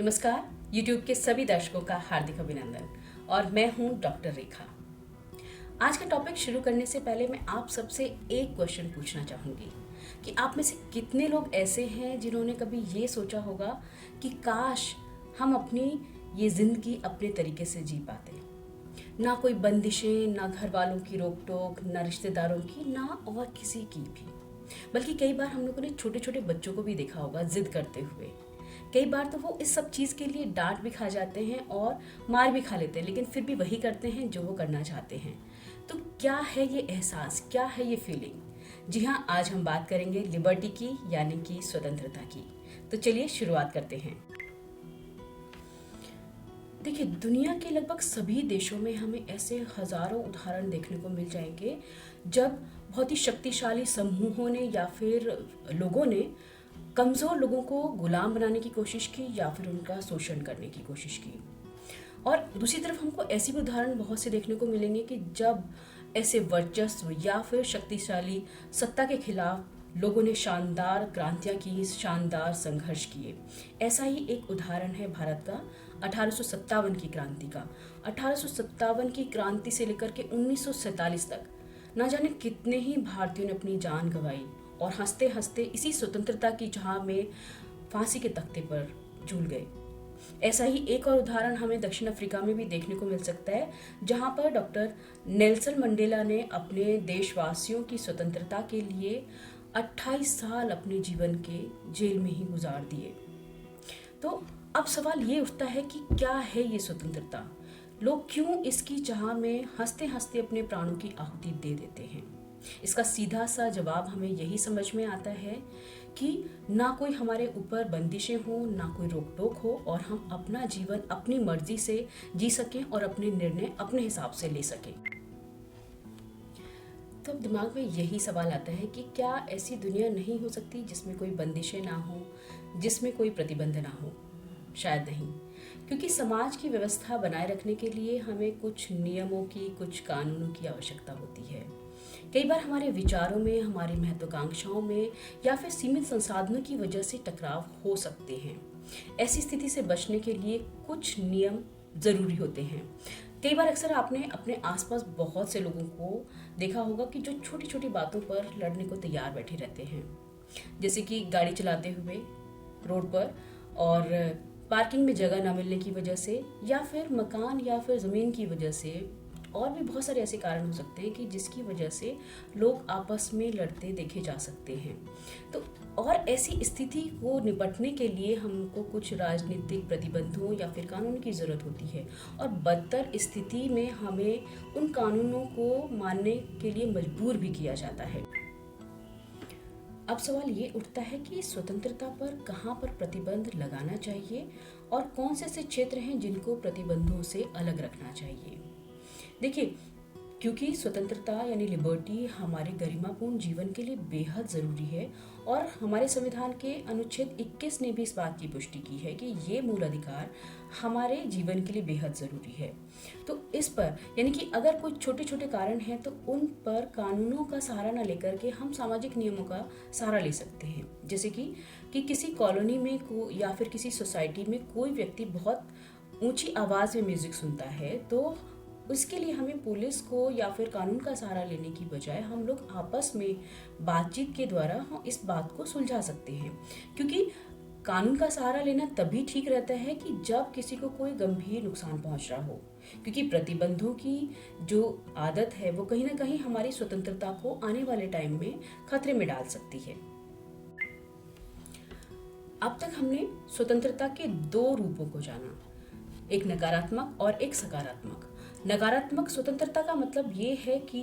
नमस्कार, YouTube के सभी दर्शकों का हार्दिक अभिनंदन और मैं हूं डॉक्टर रेखा। आज का टॉपिक शुरू करने से पहले मैं आप सबसे एक क्वेश्चन पूछना चाहूँगी कि आप में से कितने लोग ऐसे हैं जिन्होंने कभी ये सोचा होगा कि काश हम अपनी ये ज़िंदगी अपने तरीके से जी पाते। ना कोई बंदिशें, ना घर वालों की रोक टोक, ना रिश्तेदारों की, ना और किसी की भी। बल्कि कई बार हम लोगों ने छोटे छोटे बच्चों को भी देखा होगा जिद करते हुए। कई बार तो वो इस सब चीज़ के लिए डांट भी खा जाते हैं और मार भी खा लेते हैं, लेकिन फिर भी वही करते हैं जो वो करना चाहते हैं। तो क्या है ये एहसास, क्या है ये फीलिंग? जी हाँ, आज हम बात करेंगे लिबर्टी की, यानी कि स्वतंत्रता की। तो चलिए शुरुआत करते हैं। देखिए, दुनिया के लगभग सभी देशों में हमें ऐसे हजारों उदाहरण देखने को मिल जाएंगे जब बहुत ही शक्तिशाली समूहों ने या फिर लोगों ने कमज़ोर लोगों को गुलाम बनाने की कोशिश की या फिर उनका शोषण करने की कोशिश की। और दूसरी तरफ हमको ऐसी भी उदाहरण बहुत से देखने को मिलेंगे कि जब ऐसे वर्चस्व या फिर शक्तिशाली सत्ता के खिलाफ लोगों ने शानदार क्रांतियां की, शानदार संघर्ष किए। ऐसा ही एक उदाहरण है भारत का 1857 की क्रांति का। 1857 की क्रांति से लेकर के 1947 तक ना जाने कितने ही भारतीयों ने अपनी जान गंवाई और हंसते हंसते इसी स्वतंत्रता की चाह में फांसी के तख्ते पर झूल गए। ऐसा ही एक और उदाहरण हमें दक्षिण अफ्रीका में भी देखने को मिल सकता है, जहां पर डॉक्टर नेल्सन मंडेला ने अपने देशवासियों की स्वतंत्रता के लिए 28 साल अपने जीवन के जेल में ही गुजार दिए। तो अब सवाल ये उठता है कि क्या है ये स्वतंत्रता? लोग क्यों इसकी चाह में हंसते हंसते अपने प्राणों की आहुति दे देते हैं? इसका सीधा सा जवाब हमें यही समझ में आता है कि ना कोई हमारे ऊपर बंदिशें हो, ना कोई रोक टोक हो और हम अपना जीवन अपनी मर्जी से जी सकें और अपने निर्णय अपने हिसाब से ले सकें। तो अब दिमाग में यही सवाल आता है कि क्या ऐसी दुनिया नहीं हो सकती जिसमें कोई बंदिशें ना हो, जिसमें कोई प्रतिबंध ना हो? शायद नहीं, क्योंकि समाज की व्यवस्था बनाए रखने के लिए हमें कुछ नियमों की, कुछ कानूनों की आवश्यकता होती है। कई बार हमारे विचारों में, हमारी महत्वाकांक्षाओं में या फिर सीमित संसाधनों की वजह से टकराव हो सकते हैं। ऐसी स्थिति से बचने के लिए कुछ नियम जरूरी होते हैं। कई बार अक्सर आपने अपने आसपास बहुत से लोगों को देखा होगा कि जो छोटी छोटी बातों पर लड़ने को तैयार बैठे रहते हैं, जैसे कि गाड़ी चलाते हुए रोड पर और पार्किंग में जगह ना मिलने की वजह से या फिर मकान या फिर ज़मीन की वजह से, और भी बहुत सारे ऐसे कारण हो सकते हैं कि जिसकी वजह से लोग आपस में लड़ते देखे जा सकते हैं। तो और ऐसी स्थिति को निपटने के लिए हमको कुछ राजनीतिक प्रतिबंधों या फिर कानून की ज़रूरत होती है और बदतर स्थिति में हमें उन कानूनों को मानने के लिए मजबूर भी किया जाता है। अब सवाल ये उठता है कि स्वतंत्रता पर कहाँ पर प्रतिबंध लगाना चाहिए और कौन से ऐसे क्षेत्र हैं जिनको प्रतिबंधों से अलग रखना चाहिए। देखिए, क्योंकि स्वतंत्रता यानी लिबर्टी हमारे गरिमापूर्ण जीवन के लिए बेहद ज़रूरी है और हमारे संविधान के अनुच्छेद 21 ने भी इस बात की पुष्टि की है कि ये मूल अधिकार हमारे जीवन के लिए बेहद ज़रूरी है। तो इस पर यानी कि अगर कुछ छोटे छोटे कारण हैं तो उन पर कानूनों का सहारा न लेकर के हम सामाजिक नियमों का सहारा ले सकते हैं। जैसे कि किसी कॉलोनी में या फिर किसी सोसाइटी में कोई व्यक्ति बहुत ऊंची आवाज़ में म्यूज़िक सुनता है तो उसके लिए हमें पुलिस को या फिर कानून का सहारा लेने की बजाय हम लोग आपस में बातचीत के द्वारा हम इस बात को सुलझा सकते हैं। क्योंकि कानून का सहारा लेना तभी ठीक रहता है कि जब किसी को कोई गंभीर नुकसान पहुंच रहा हो, क्योंकि प्रतिबंधों की जो आदत है वो कहीं ना कहीं हमारी स्वतंत्रता को आने वाले टाइम में खतरे में डाल सकती है। अब तक हमने स्वतंत्रता के दो रूपों को जाना, एक नकारात्मक और एक सकारात्मक। नकारात्मक स्वतंत्रता का मतलब ये है कि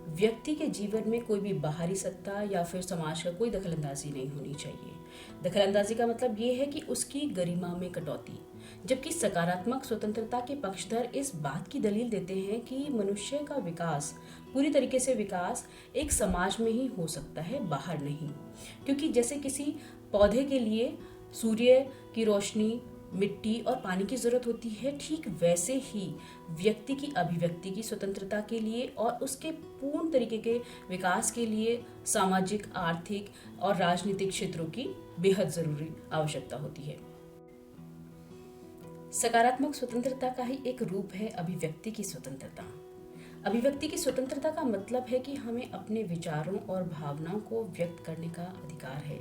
व्यक्ति के जीवन में कोई भी बाहरी सत्ता या फिर समाज का कोई दखलंदाजी नहीं होनी चाहिए। दखलंदाजी का मतलब ये है कि उसकी गरिमा में कटौती। जबकि सकारात्मक स्वतंत्रता के पक्षधर इस बात की दलील देते हैं कि मनुष्य का विकास, पूरी तरीके से विकास एक समाज में ही हो सकता है, बाहर नहीं। क्योंकि जैसे किसी पौधे के लिए सूर्य की रोशनी, मिट्टी और पानी की जरूरत होती है, ठीक वैसे ही व्यक्ति की अभिव्यक्ति की स्वतंत्रता के लिए और उसके पूर्ण तरीके के विकास के लिए सामाजिक, आर्थिक और राजनीतिक क्षेत्रों की बेहद जरूरी आवश्यकता होती है। सकारात्मक स्वतंत्रता का ही एक रूप है अभिव्यक्ति की स्वतंत्रता। अभिव्यक्ति की स्वतंत्रता का मतलब है कि हमें अपने विचारों और भावनाओं को व्यक्त करने का अधिकार है,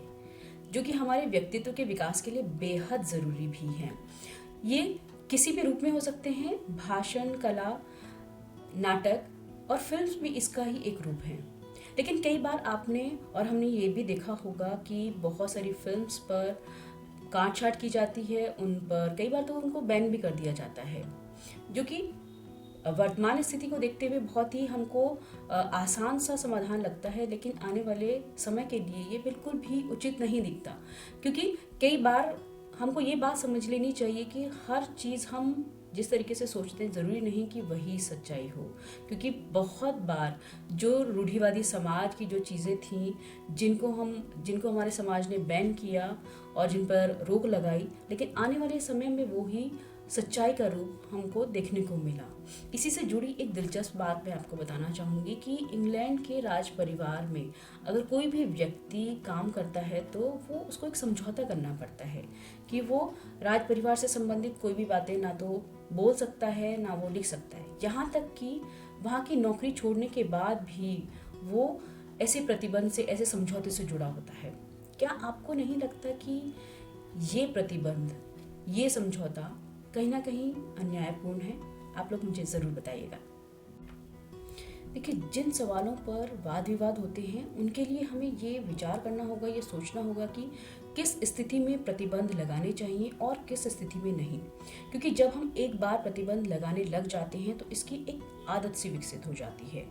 जो कि हमारे व्यक्तित्व के विकास के लिए बेहद ज़रूरी भी है। ये किसी भी रूप में हो सकते हैं। भाषण, कला, नाटक और फिल्म भी इसका ही एक रूप है। लेकिन कई बार आपने और हमने ये भी देखा होगा कि बहुत सारी फिल्म्स पर काट छाट की जाती है, उन पर कई बार तो उनको बैन भी कर दिया जाता है, जो कि वर्तमान स्थिति को देखते हुए बहुत ही हमको आसान सा समाधान लगता है, लेकिन आने वाले समय के लिए ये बिल्कुल भी उचित नहीं दिखता। क्योंकि कई बार हमको ये बात समझ लेनी चाहिए कि हर चीज़ हम जिस तरीके से सोचते हैं ज़रूरी नहीं कि वही सच्चाई हो। क्योंकि बहुत बार जो रूढ़िवादी समाज की जो चीज़ें थीं, जिनको हमारे समाज ने बैन किया और जिन पर रोक लगाई, लेकिन आने वाले समय में वो ही सच्चाई का रूप हमको देखने को मिला। इसी से जुड़ी एक दिलचस्प बात मैं आपको बताना चाहूँगी कि इंग्लैंड के राज परिवार में अगर कोई भी व्यक्ति काम करता है तो वो उसको एक समझौता करना पड़ता है कि वो राज परिवार से संबंधित कोई भी बातें ना तो बोल सकता है ना वो लिख सकता है। यहाँ तक कि वहाँ की नौकरी छोड़ने के बाद भी वो ऐसे प्रतिबंध से, ऐसे समझौते से जुड़ा होता है। क्या आपको नहीं लगता कि ये प्रतिबंध, ये समझौता कहीं ना कहीं अन्यायपूर्ण है? आप लोग मुझे ज़रूर बताइएगा। देखिए, जिन सवालों पर वाद विवाद होते हैं उनके लिए हमें ये विचार करना होगा, ये सोचना होगा कि किस स्थिति में प्रतिबंध लगाने चाहिए और किस स्थिति में नहीं। क्योंकि जब हम एक बार प्रतिबंध लगाने लग जाते हैं तो इसकी एक आदत सी विकसित हो जाती है,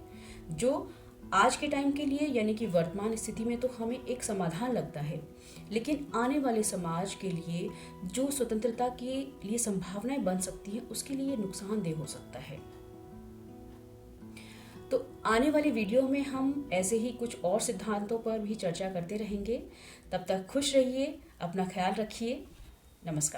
जो आज के टाइम के लिए यानी कि वर्तमान स्थिति में तो हमें एक समाधान लगता है, लेकिन आने वाले समाज के लिए जो स्वतंत्रता के लिए संभावनाएं बन सकती हैं उसके लिए नुकसानदेह हो सकता है। तो आने वाली वीडियो में हम ऐसे ही कुछ और सिद्धांतों पर भी चर्चा करते रहेंगे। तब तक खुश रहिए, अपना ख्याल रखिए। नमस्कार।